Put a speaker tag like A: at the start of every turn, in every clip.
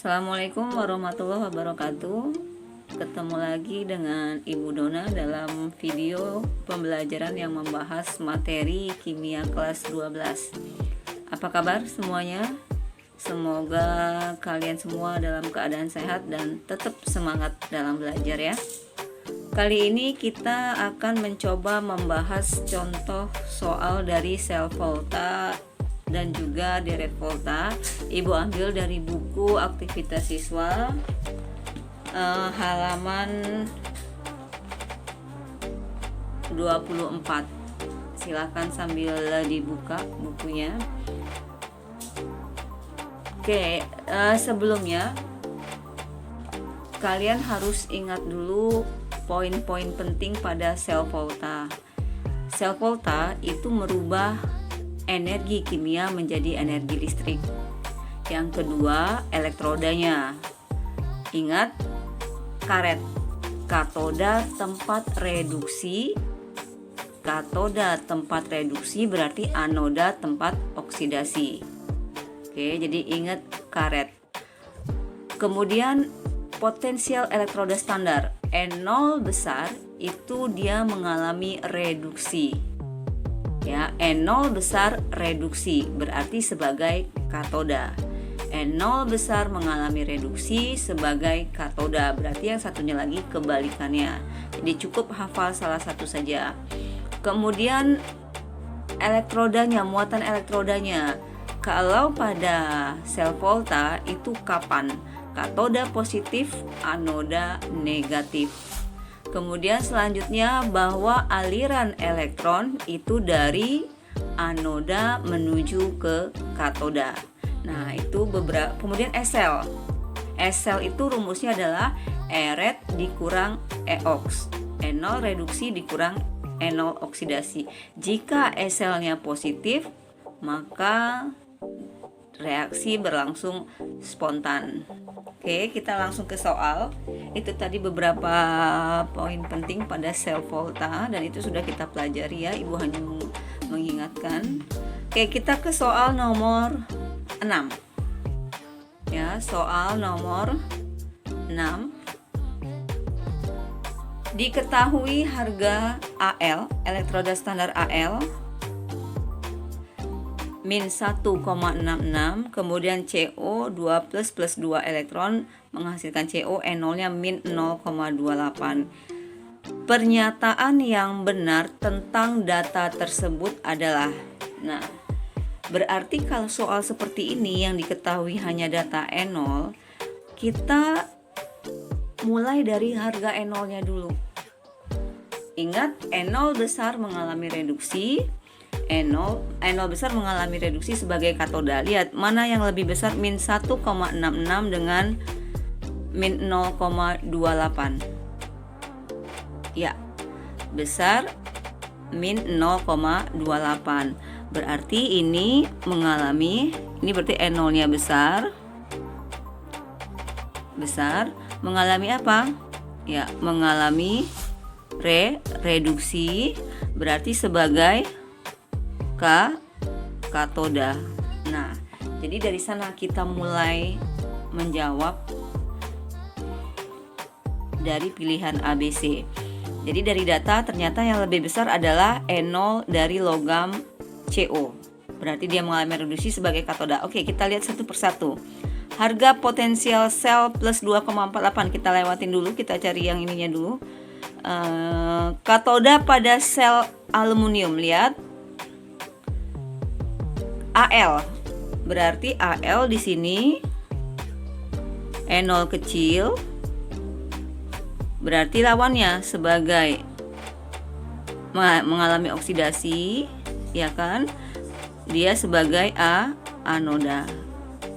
A: Assalamualaikum warahmatullahi wabarakatuh. Ketemu lagi dengan Ibu Dona dalam video pembelajaran yang membahas materi kimia kelas 12. Apa kabar semuanya? Semoga kalian semua dalam keadaan sehat dan tetap semangat dalam belajar ya. Kali ini kita akan mencoba membahas contoh soal dari sel volta dan juga deret volta. Ibu ambil dari buku aktivitas siswa halaman 24. Silakan sambil dibuka bukunya. Oke, sebelumnya kalian harus ingat dulu poin-poin penting pada sel volta. Sel volta itu merubah energi kimia menjadi energi listrik. Yang kedua, elektrodanya. Ingat, karet. Katoda tempat reduksi. Katoda tempat reduksi berarti anoda tempat oksidasi. Oke, jadi ingat karet. Kemudian potensial elektroda standar. N0 besar itu dia mengalami reduksi. Ya, N0 besar reduksi berarti sebagai katoda. N0 besar mengalami reduksi sebagai katoda, berarti yang satunya lagi kebalikannya. Jadi cukup hafal salah satu saja. Kemudian elektrodanya, muatan elektrodanya. Kalau pada sel volta itu kapan? Katoda positif, anoda negatif. Kemudian selanjutnya bahwa aliran elektron itu dari anoda menuju ke katoda. Nah, itu beberapa. Kemudian S-cell. S-cell itu rumusnya adalah Eret dikurang EOX. N0 reduksi dikurang N0 oksidasi. Jika S-cellnya positif, maka reaksi berlangsung spontan. Oke, kita langsung ke soal. Itu tadi beberapa poin penting pada sel volta dan itu sudah kita pelajari ya. Ibu hanya mengingatkan. Oke, kita ke soal nomor 6. Ya, soal nomor 6. Diketahui harga AL, elektroda standar AL min 1,66, kemudian CO 2 plus 2 elektron menghasilkan CO, N0 nya min 0,28. Pernyataan yang benar tentang data tersebut adalah, nah, berarti kalau soal seperti ini yang diketahui hanya data N0, kita mulai dari harga N0 nya dulu. Ingat, N0 besar mengalami reduksi, N0 besar mengalami reduksi sebagai katoda. Lihat mana yang lebih besar, min 1,66 dengan min 0,28. Ya, besar min 0,28. Berarti ini berarti N0 nya besar mengalami apa? Ya, mengalami reduksi, berarti sebagai katoda. Nah, jadi dari sana kita mulai menjawab dari pilihan ABC. Jadi dari data ternyata yang lebih besar adalah N0 dari logam CO. Berarti dia mengalami reduksi sebagai katoda. Oke, kita lihat satu persatu. Harga potensial sel plus 2,48 kita lewatin dulu, kita cari yang ininya dulu. Katoda pada sel aluminium, lihat AL, berarti AL di sini N0 kecil, berarti lawannya sebagai mengalami oksidasi, ya kan? Dia sebagai anoda.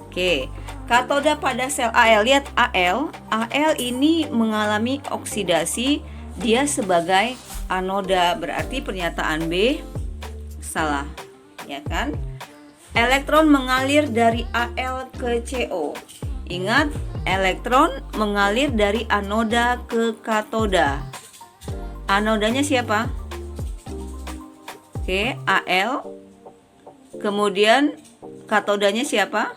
A: Oke, katoda pada sel AL, lihat AL ini mengalami oksidasi, dia sebagai anoda, berarti pernyataan B salah, ya kan? Elektron mengalir dari AL ke CO. Ingat, elektron mengalir dari anoda ke katoda. Anodanya siapa? Oke, AL. Kemudian katodanya siapa?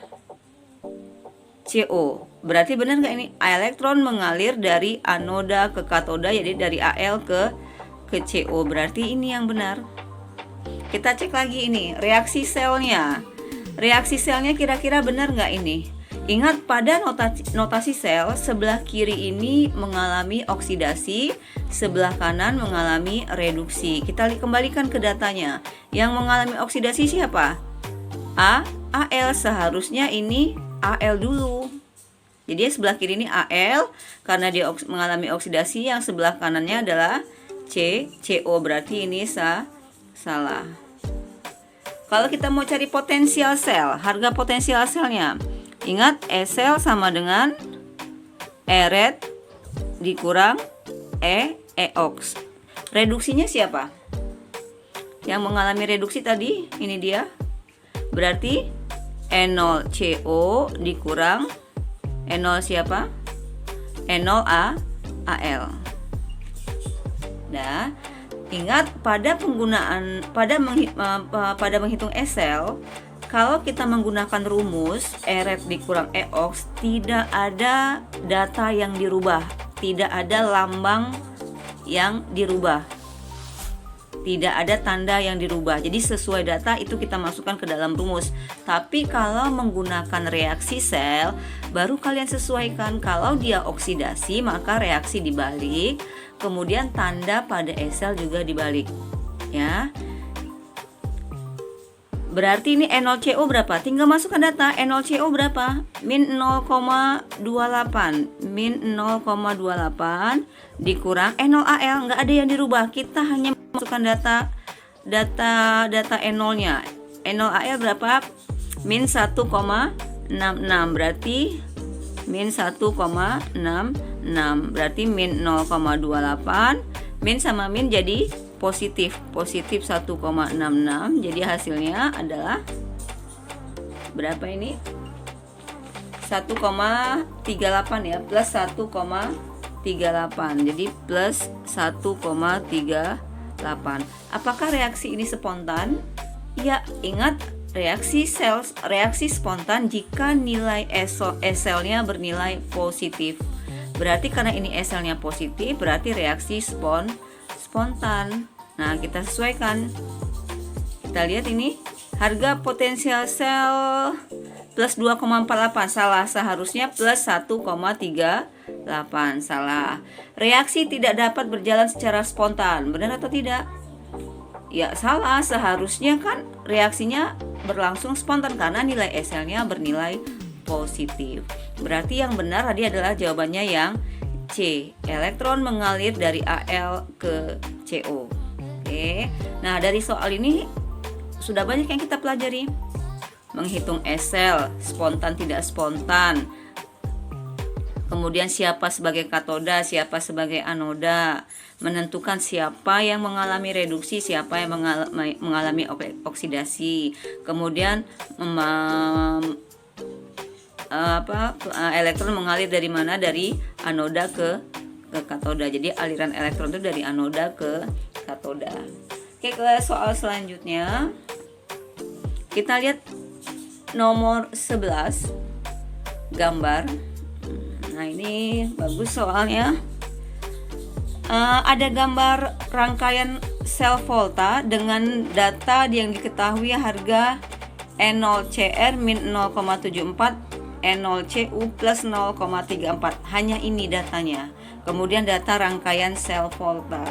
A: CO. Berarti benar nggak ini? Elektron mengalir dari anoda ke katoda, jadi dari Al ke CO. Berarti ini yang benar. Kita cek lagi ini reaksi selnya. Reaksi selnya kira-kira benar nggak ini? Ingat pada notasi sel, sebelah kiri ini mengalami oksidasi, sebelah kanan mengalami reduksi. Kita kembalikan ke datanya. Yang mengalami oksidasi siapa? Al, seharusnya ini Al dulu. Jadi sebelah kiri ini Al, karena dia mengalami oksidasi, yang sebelah kanannya adalah CO. Berarti ini salah. Kalau kita mau cari potensial sel, harga potensial selnya, ingat E-sel sama dengan E-red dikurang E-ox. Reduksinya siapa? Yang mengalami reduksi tadi, ini dia. Berarti E0CO dikurang E0 siapa? E0Al. Nah, ingat pada menghitung E-sel, kalau kita menggunakan rumus E-red dikurang E-ox, tidak ada data yang dirubah, tidak ada lambang yang dirubah, tidak ada tanda yang dirubah. Jadi sesuai data itu kita masukkan ke dalam rumus. Tapi kalau menggunakan reaksi sel, baru kalian sesuaikan. Kalau dia oksidasi, maka reaksi dibalik, kemudian tanda pada E-sel juga dibalik, ya. Berarti ini E0CO berapa? Tinggal masukkan data. E0CO berapa? Min 0,28. Min 0,28 dikurang E0Al. Nggak ada yang dirubah. Kita hanya masukkan data E0-nya. E0Al berapa? Min 1,66. Berarti min 1,66. Berarti min 0,28. Min sama min jadi positif 1,66. Jadi hasilnya adalah berapa ini? 1,38 ya, plus 1,38. Jadi plus 1,38. Apakah reaksi ini spontan? Ya, ingat reaksi spontan jika nilai E-selnya bernilai positif. Berarti karena ini E-selnya positif, berarti reaksi spontan. Nah, kita sesuaikan. Kita lihat ini harga potensial sel plus 2,48. Salah, seharusnya plus 1,38. Salah. Reaksi tidak dapat berjalan secara spontan. Benar atau tidak? Ya, salah. Seharusnya kan reaksinya berlangsung spontan karena nilai E-selnya bernilai positif. Berarti yang benar tadi adalah jawabannya yang C. Elektron mengalir dari Al ke CO. Oke. Nah, dari soal ini sudah banyak yang kita pelajari. Menghitung E-sel, spontan tidak spontan. Kemudian siapa sebagai katoda, siapa sebagai anoda. Menentukan siapa yang mengalami reduksi, siapa yang mengalami oksidasi. Kemudian elektron mengalir dari mana? Dari anoda ke katoda. Jadi aliran elektron itu dari anoda ke katoda. Oke, ke soal selanjutnya. Kita lihat nomor 11, gambar. Nah, ini bagus soalnya. Ada gambar rangkaian sel volta dengan data yang diketahui harga E0CR min 0,74, E0CU plus 0,34. Hanya ini datanya. Kemudian data rangkaian sel volta.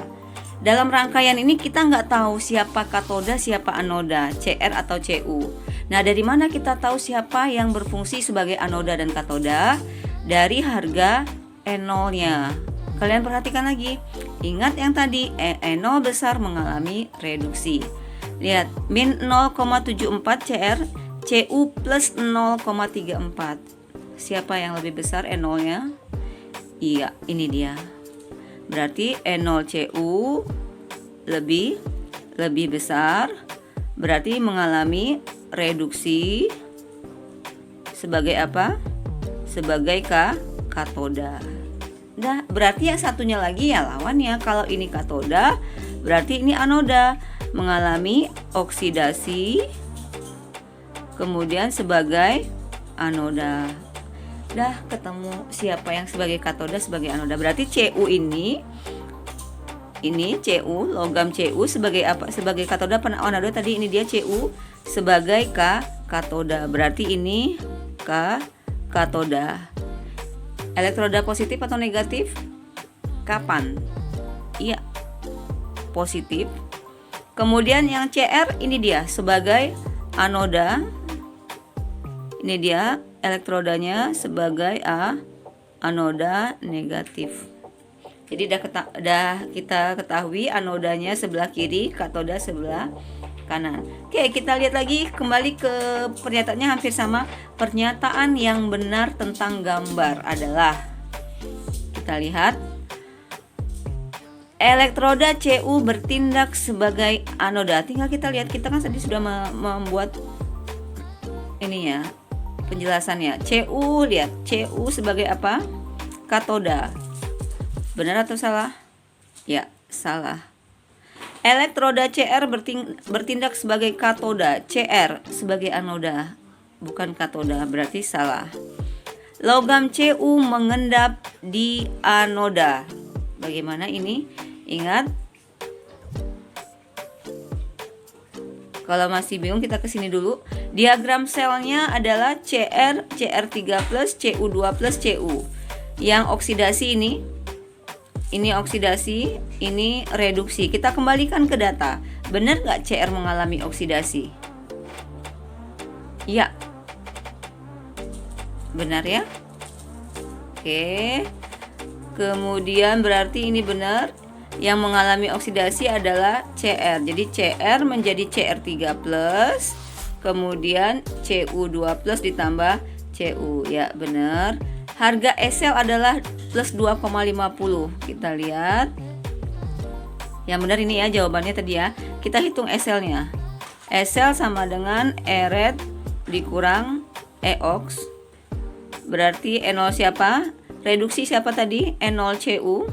A: Dalam rangkaian ini kita nggak tahu siapa katoda, siapa anoda, CR atau CU. Nah, dari mana kita tahu siapa yang berfungsi sebagai anoda dan katoda? Dari harga E0-nya. Kalian perhatikan lagi. Ingat yang tadi, E0 besar mengalami reduksi. Lihat, min 0,74 CR, CU plus 0,34. Siapa yang lebih besar E0-nya? Iya, ini dia. Berarti E0CU lebih besar, berarti mengalami reduksi sebagai apa? Sebagai katoda. Nah, berarti yang satunya lagi ya lawannya. Kalau ini katoda, berarti ini anoda, mengalami oksidasi, kemudian sebagai anoda. Dah ketemu siapa yang sebagai katoda, sebagai anoda. Berarti Cu ini Cu, logam Cu sebagai apa? Sebagai katoda. Anoda tadi ini dia Cu sebagai katoda. Berarti ini katoda. Elektroda positif atau negatif? Kapan? Iya, positif. Kemudian yang Cr ini dia sebagai anoda. Ini dia elektrodanya sebagai anoda negatif. Jadi dah kita ketahui anodanya sebelah kiri, katoda sebelah kanan. Oke, kita lihat lagi kembali ke pernyataannya hampir sama. Pernyataan yang benar tentang gambar adalah, kita lihat, elektroda Cu bertindak sebagai anoda. Tinggal kita lihat, kita kan tadi sudah membuat ini ya, penjelasannya. Cu, lihat, Cu sebagai apa? Katoda. Benar atau salah? Ya, salah. Elektroda Cr bertindak sebagai katoda, Cr sebagai anoda, bukan katoda, berarti salah. Logam Cu mengendap di anoda. Bagaimana ini? Ingat, kalau masih bingung kita kesini dulu. Diagram selnya adalah Cr, Cr3+, Cu2+, Cu. Yang oksidasi ini oksidasi, ini reduksi. Kita kembalikan ke data. Benar nggak Cr mengalami oksidasi? Ya, benar ya. Oke. Kemudian berarti ini benar. Yang mengalami oksidasi adalah Cr. Jadi Cr menjadi Cr3+, kemudian Cu2+ ditambah Cu. Ya, benar. Harga SL adalah plus 2,50. Kita lihat. Yang benar ini ya jawabannya tadi ya. Kita hitung SL-nya. SL sama dengan Eret dikurang EOX. Berarti E0 siapa? Reduksi siapa tadi? E0 Cu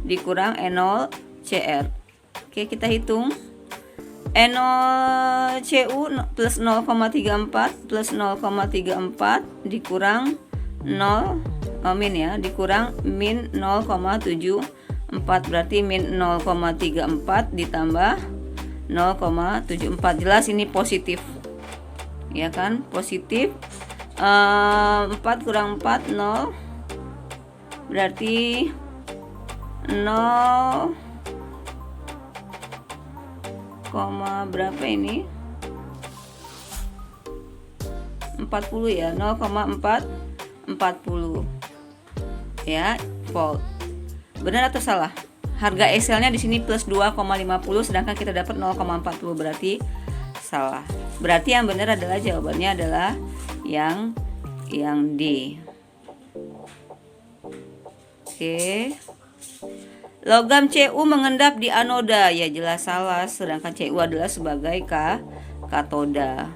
A: dikurang E0 Cr. Oke, kita hitung. E0 Cu plus 0,34 plus 0,34 dikurang 0 min ya, dikurang min 0,74, berarti min 0,34 ditambah 0,74. Jelas ini positif ya kan, positif. 4 kurang 4 0, berarti 0, berapa ini? 40 ya, 0,40 ya, volt. Benar atau salah? Harga SL-nya di sini plus 2,50, sedangkan kita dapat 0,40, berarti salah. Berarti yang benar adalah jawabannya adalah yang D. Oke. Logam Cu mengendap di anoda, ya jelas salah, sedangkan Cu adalah sebagai katoda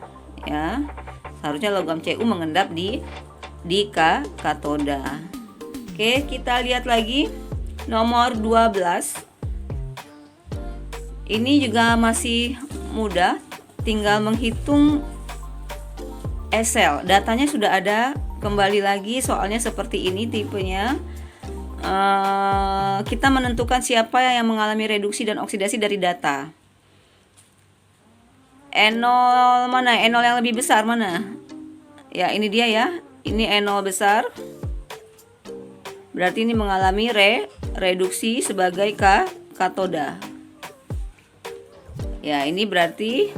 A: ya. Seharusnya logam Cu mengendap di katoda. Oke, kita lihat lagi nomor 12. Ini juga masih mudah, tinggal menghitung SL. Datanya sudah ada, kembali lagi soalnya seperti ini tipenya. Kita menentukan siapa yang mengalami reduksi dan oksidasi dari data. E0 mana? E0 yang lebih besar mana? Ya, ini dia ya. Ini E0 besar. Berarti ini mengalami reduksi sebagai katoda. Ya, ini berarti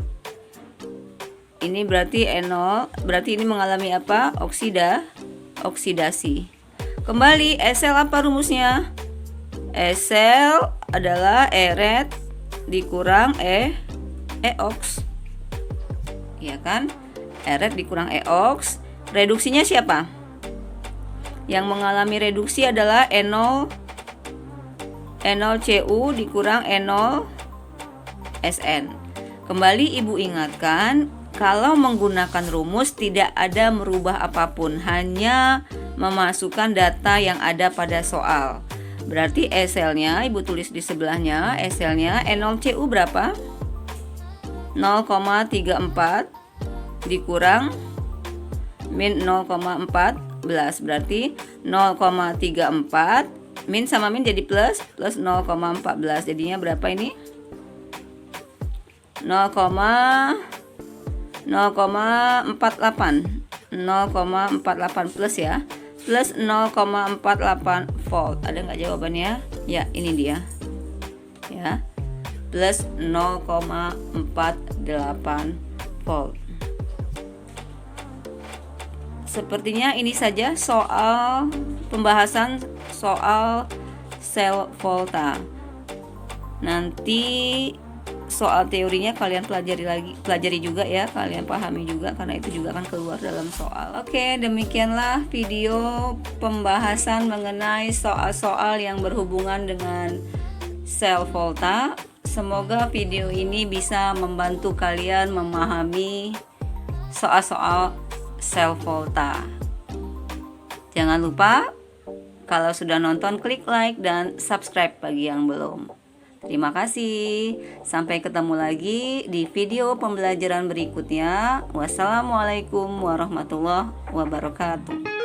A: E0, berarti ini mengalami apa? Oksidasi. Kembali, SL apa rumusnya? SL adalah Eret dikurang EOX. Ya kan? Eret dikurang EOX. Reduksinya siapa? Yang mengalami reduksi adalah E0 Cu dikurang E0 SN. Kembali Ibu ingatkan, kalau menggunakan rumus tidak ada merubah apapun, hanya memasukkan data yang ada pada soal. Berarti SL-nya Ibu tulis di sebelahnya, SL-nya E0 Cu berapa? 0,34 dikurang min 0,14 berarti 0,34 min sama min jadi plus 0,14 jadinya berapa ini 0,48 plus ya, plus 0,48 volt. Ada nggak jawabannya? Ya, ini dia ya, plus 0,48 volt. Sepertinya ini saja soal pembahasan soal sel volta. Nanti soal teorinya kalian pelajari juga ya, kalian pahami juga karena itu juga akan keluar dalam soal. Oke, demikianlah video pembahasan mengenai soal-soal yang berhubungan dengan sel volta. Semoga video ini bisa membantu kalian memahami soal-soal sel volta. Jangan lupa kalau sudah nonton klik like dan subscribe bagi yang belum. Terima kasih. Sampai ketemu lagi di video pembelajaran berikutnya. Wassalamualaikum warahmatullahi wabarakatuh.